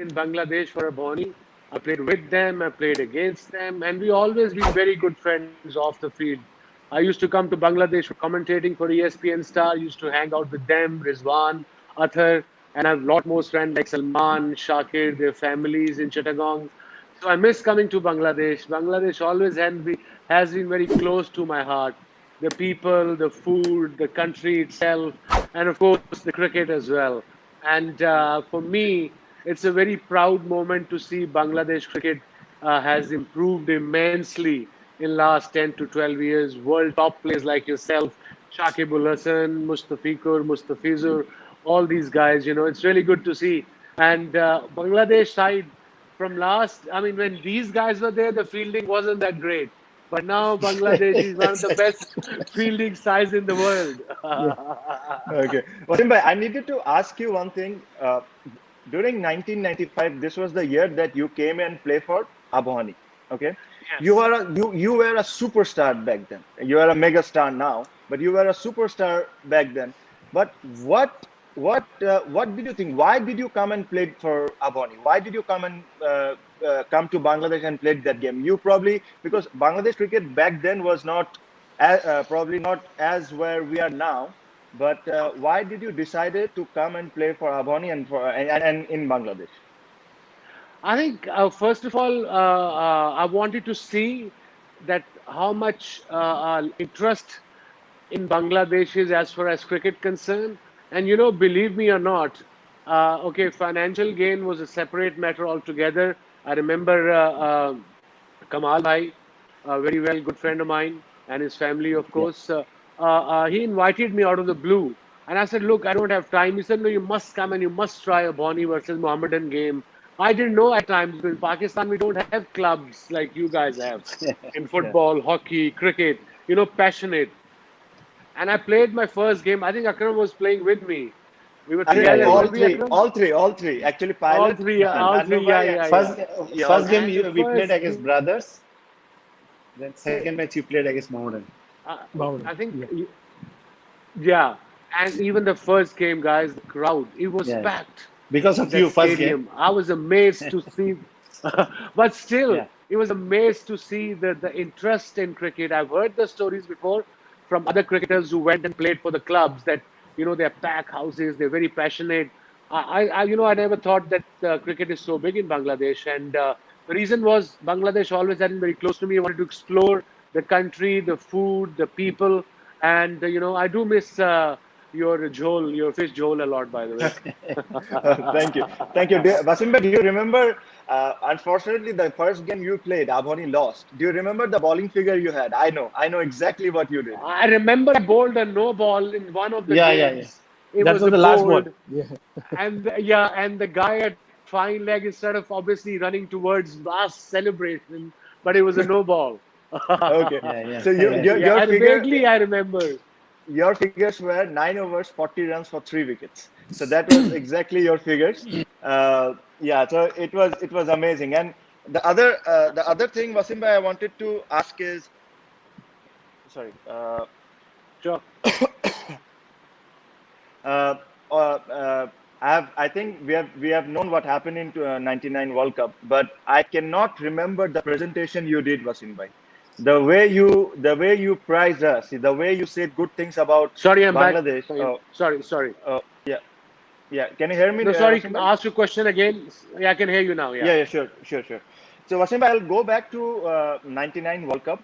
in Bangladesh for Abhoni. I played with them, I played against them, and we always been very good friends off the field. I used to come to Bangladesh for commentating for ESPN Star, used to hang out with them, Rizwan, Athar, and I have a lot more friends like Salman, Shakir, their families in Chittagong. So I miss coming to Bangladesh. Bangladesh always has been very close to my heart. The people, the food, the country itself, and of course the cricket as well. And for me, it's a very proud moment to see Bangladesh cricket has improved immensely in last 10 to 12 years. World top players like yourself, Shakibul Hasan, Mustafikur, Mustafizur, all these guys, it's really good to see. And Bangladesh side from last, I mean, when these guys were there, the fielding wasn't that great. But now Bangladesh is one of the best fielding sides in the world. Yeah. Okay. Wasim bhai, I needed to ask you one thing. During 1995, this was the year that you came and played for Abhani. Okay. You Yes. are you were a superstar back then. You are a mega star now, but you were a superstar back then. But what did you think? Why did you come and played for Abhani? Why did you come and come to Bangladesh and played that game? You probably because Bangladesh cricket back then was not probably not as where we are now. But why did you decided to come and play for Abhani and in Bangladesh? I think first of all, I wanted to see that how much interest in Bangladesh is as far as cricket concerned. And believe me or not, okay, financial gain was a separate matter altogether. I remember Kamal Bhai, a very well good friend of mine, and his family, of Yeah. course. He invited me out of the blue. And I said, look, I don't have time. He said, no, you must come and you must try a Bonnie versus Mohammedan game. I didn't know at times, because in Pakistan, we don't have clubs like you guys have in Yeah. football, hockey, cricket, passionate. And I played my first game. I think Akram was playing with me. We were I Yeah, think together, yeah, yeah. weren't we, Akram? all three. Actually, All Pilot, three, all Nandu three, yeah, bhai, yeah, and yeah. First, yeah, all first three. game And the we played first against brothers. Then second match you played against Mohammedan. uh, Okay. I think, Yeah. yeah. And even the first game, guys, the crowd, it was Yeah, packed. because of That you, first game. stadium. I was amazed to see, but still, Yeah, it was amazed to see the interest in cricket. I've heard the stories before from other cricketers who went and played for the clubs that, they're pack houses, they're very passionate. I never thought that cricket is so big in Bangladesh. And the reason was Bangladesh always had been very close to me. I wanted to explore the country, the food, the people. And, I do miss your fish jhol a lot, by the way. Thank you. Wasim bhai, do you remember? Unfortunately, the first game you played, Abhani lost. Do you remember the bowling figure you had? I know exactly what you did. I remember I bowled a no ball in one of the yeah, yeah, yeah. games. It That was was a the last ball. bold, Yeah, and yeah, and the guy at fine leg, instead of obviously running towards us celebration, but it was a no ball. Okay. yeah, yeah, So yeah. Yeah, and vaguely I remember. your figures were 9 overs, 40 runs for 3 wickets. So that was exactly your figures. Yeah, so it was amazing. And the other thing, Wasim bhai, I wanted to ask is sorry. Sure. Uh, uh, uh, I think we have known what happened in '99 World Cup, but I cannot remember the presentation you did, Wasim bhai. The way you prized us, the way you said good things about Sorry, I'm back. Bangladesh. Sorry. Yeah, yeah. Can you hear me, No, sorry. Wasim bhai? Ask your question again. Yeah, I can hear you now. Yeah. Yeah, sure. So Wasim, I'll go back to '99 World Cup.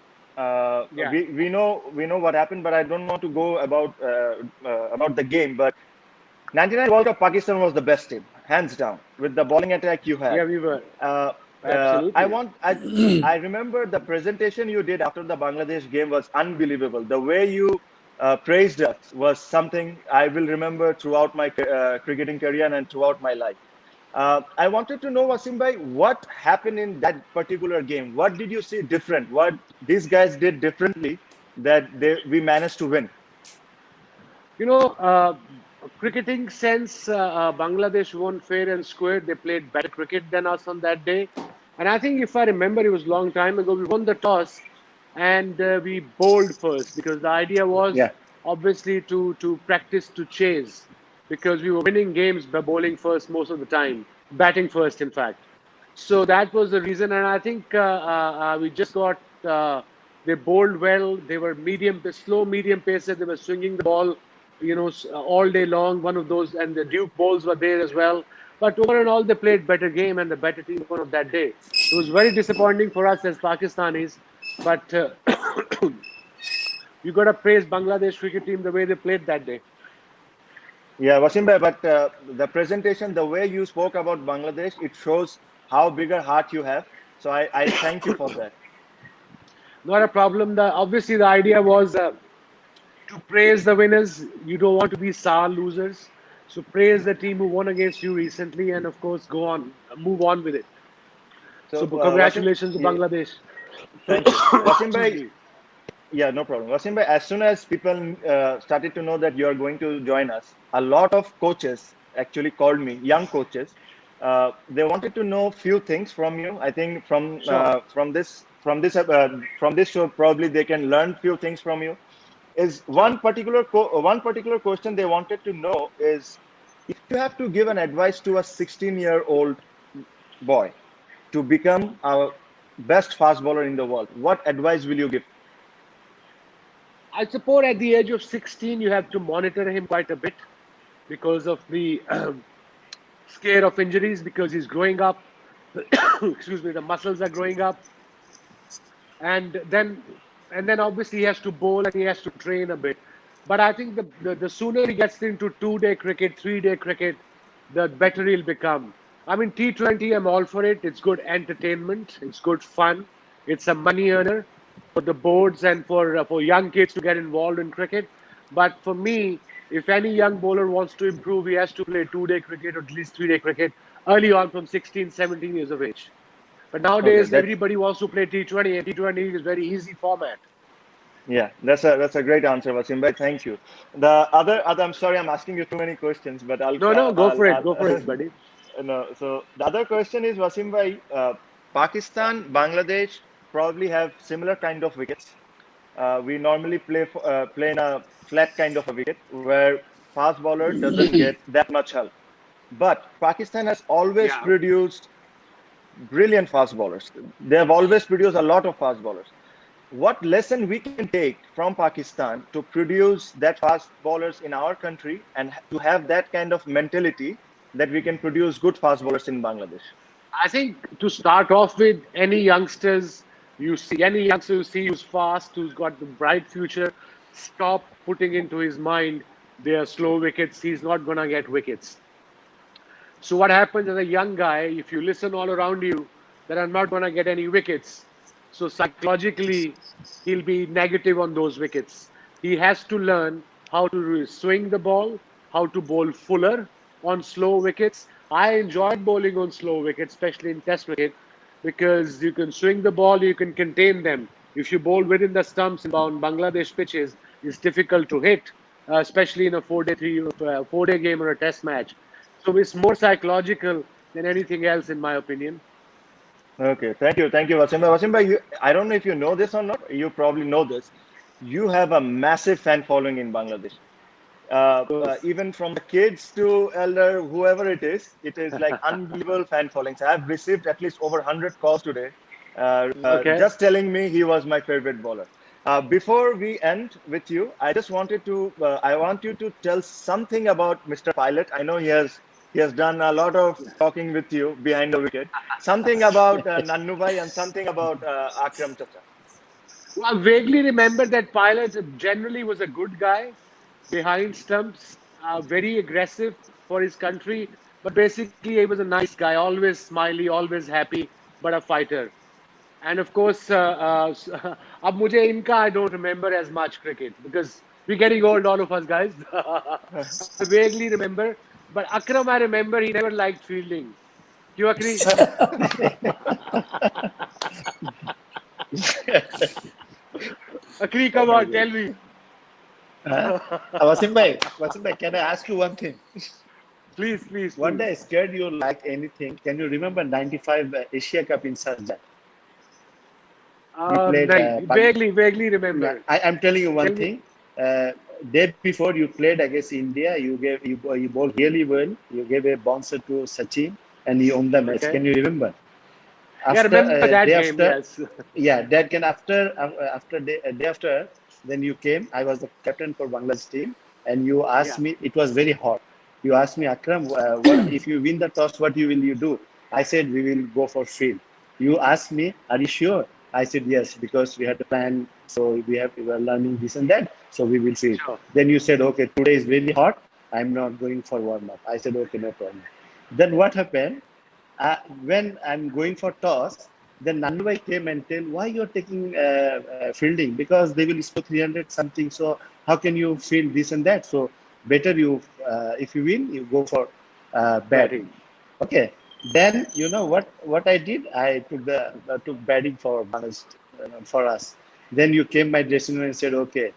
Yeah. We know what happened, but I don't want to go about the game. But '99 World Cup, Pakistan was the best team, hands down, with the bowling attack you Yeah, had. we were. Uh, I Absolutely. want I remember the presentation you did after the Bangladesh game was unbelievable. The way you praised us was something I will remember throughout my cricketing career and throughout my life. I wanted to know, Wasim bhai, what happened in that particular game? What did you see different? What these guys did differently that we managed to win? You know, cricketing sense, Bangladesh won fair and square. They played better cricket than us on that day. And I think if I remember, it was a long time ago, we won the toss and we bowled first, because the idea was Yeah. obviously to practice to chase, because we were winning games by bowling first most of the time. batting first, in fact. So that was the reason, and I think we just got. They bowled well. They were slow medium paces. They were swinging the ball, all day long. One of those, and the Duke balls were there as well. But over and all, they played better game and the better team of that day. It was very disappointing for us as Pakistanis, but you got to praise Bangladesh cricket team the way they played that day. Yeah, Wasim bhai, but the presentation, the way you spoke about Bangladesh, it shows how big a heart you have. So I thank you for that. Not a problem. Obviously the idea was to praise the winners. You don't want to be sour losers. So praise the team who won against you recently, and of course move on with it. So So Wasim, congratulations to yeah, Bangladesh. thank you. Wasim Excuse bhai, me. yeah, no problem. Wasim bhai, as soon as people started to know that you are going to join us, a lot of coaches actually called me, young coaches. They wanted to know few things from you. I think Sure. from this show, probably they can learn few things from you. Is Sure. one particular question they wanted to know is, if you have to give an advice to a 16-year-old boy to become a best fast bowler in the world, what advice will you give? I suppose at the age of 16, you have to monitor him quite a bit because of the scare of injuries because he's growing up. Excuse me, the muscles are growing up, and then obviously he has to bowl and he has to train a bit. But I think the sooner he gets into 2 day cricket, 3 day cricket, the better he'll become. I mean, T20, I'm all for it. It's good entertainment. It's good fun. It's a money earner for the boards and for young kids to get involved in cricket. But for me, if any young bowler wants to improve, he has to play 2 day cricket or at least 3 day cricket early on from 16, 17 years of age. But Okay, nowadays, that's everybody wants to play T20, and T20 is very easy format. yeah, that's a great answer, Wasim bhai. Thank you. The other, I'm sorry, I'm asking you too many questions, but No, no, go for it, I'll buddy. no. So the other question is, Wasim bhai, Pakistan, Bangladesh probably have similar kind of wickets. We normally play in a flat kind of a wicket where fast bowler doesn't get that much help. But Pakistan has always Yeah. produced brilliant fast bowlers. They have always produced a lot of fast bowlers. What lesson we can take from Pakistan to produce that fast bowlers in our country and to have that kind of mentality that we can produce good fast bowlers in Bangladesh? I think to start off with, any youngster you see who's fast, who's got the bright future, stop putting into his mind they are slow wickets. He's not going to get wickets. So what happens as a young guy, if you listen all around you that I'm not going to get any wickets, so psychologically he'll be negative on those wickets. He has to learn how to swing the ball, how to bowl fuller on slow wickets. I enjoyed bowling on slow wickets, especially in Test cricket, because you can swing the ball, you can contain them. If you bowl within the stumps on Bangladesh pitches, it's difficult to hit, especially in a 4 day game or a Test match. So it's more psychological than anything else, in my opinion. Okay, thank you, Wasim bhai. Wasim bhai, I don't know if you know this or not. You probably know this. You have a massive fan following in Bangladesh. Of course. Even from the kids to elder, whoever it is like unbelievable fan followings. I've received at least over 100 calls today, Okay. just telling me he was my favorite bowler. Before we end with you, I want you to tell something about Mr. Pilot. I know he has done a lot of talking with you behind the wicket. Something about Nannu bhai and something about Akram Chacha. Well, I vaguely remember that Pilot generally was a good guy behind stumps, very aggressive for his country, but basically he was a nice guy, always smiley, always happy, but a fighter. And of course, ab mujhe inka I don't remember as much cricket because we're getting old, all of us guys. I vaguely remember, but Akram, I remember he never liked fielding. You agree? Agree, Oh come my on, God. tell me. Huh? Wasim bhai, can I ask you one thing? Please, please, One please. day I scared you like anything. Can you remember 95 Asia Cup in Sharjah? We played. Nahi, vaguely remember. I'm telling you one Tell me. thing. Day before you played against India, you bowled really well. You gave a bouncer to Sachin, and he won the match. Okay. Can you remember? Yeah, I After remember that day game. after, Yes. yeah, that can after day after, then you came. I was the captain for Bangladesh team, and you asked Yeah. me. It was very hot. You asked me, Akram, what if you win the toss? What will you do? I said we will go for field. You asked me, are you sure? I said yes, because we had a plan. So we were learning this and that. So we will field. Sure. Then you said, okay, today is very hot. I'm not going for warm up. I said, okay, no problem. Then what happened? When I'm going for toss, then Nandubai came and tell why you're taking fielding, because they will score 300 something. So how can you field this and that? So better you, if you win, you go for bat. Batting. Okay. Then you know what I did? I took batting for Bangladesh, for us. Then you came my dressing room and said, okay,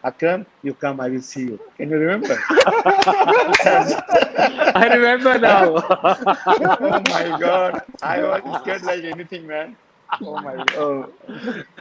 Akram, you come, I will see you. Can you remember? I remember now. Oh my God. I was scared like anything, man. Oh my God. Oh,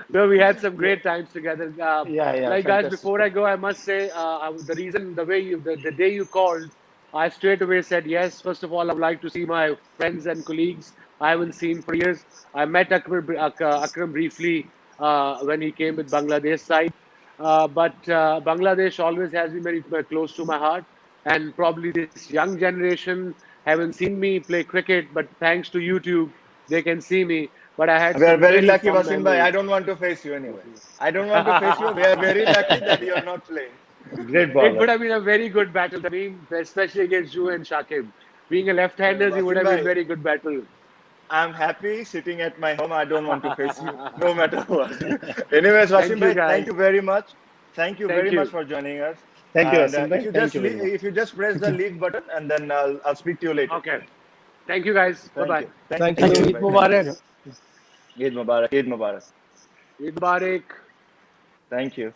No, we had some yeah, great times together. yeah, Like guys, fantastic. before I go, I must say the reason, the way the day you called, I straight away said yes. First of all, I would like to see my friends and colleagues I haven't seen for years. I met Akram briefly when he came with Bangladesh side, but Bangladesh always has been very close to my heart. And probably this young generation haven't seen me play cricket, but thanks to YouTube, they can see me. But I had We are some very very lucky, fond Wasim bhai. I memories. don't want to face you anyway. I don't want to face you. We are very lucky that you are not playing. Great It bowler. would have been a very good battle, Tamim, especially against you and Shakib. Being a left-hander, it would Wasim have been bhai, very good battle. I'm happy sitting at my home. I don't want to face you, no matter what. Anyways, Thank Wasim you, bhai, thank guys. you very much. Thank you very Thank much you. for joining us. Thank you, And Wasim bhai. Thank you very much. if you just press the leave button, and then I'll speak to you later. Okay. Thank you, guys. Thank Bye-bye. you. Thank Thank Thank you, you. you. Wasim Eid bhai. Thank you. Mubarak. Yeah. Eid Mubarak. Eid Mubarak. Eid Mubarak. Thank you.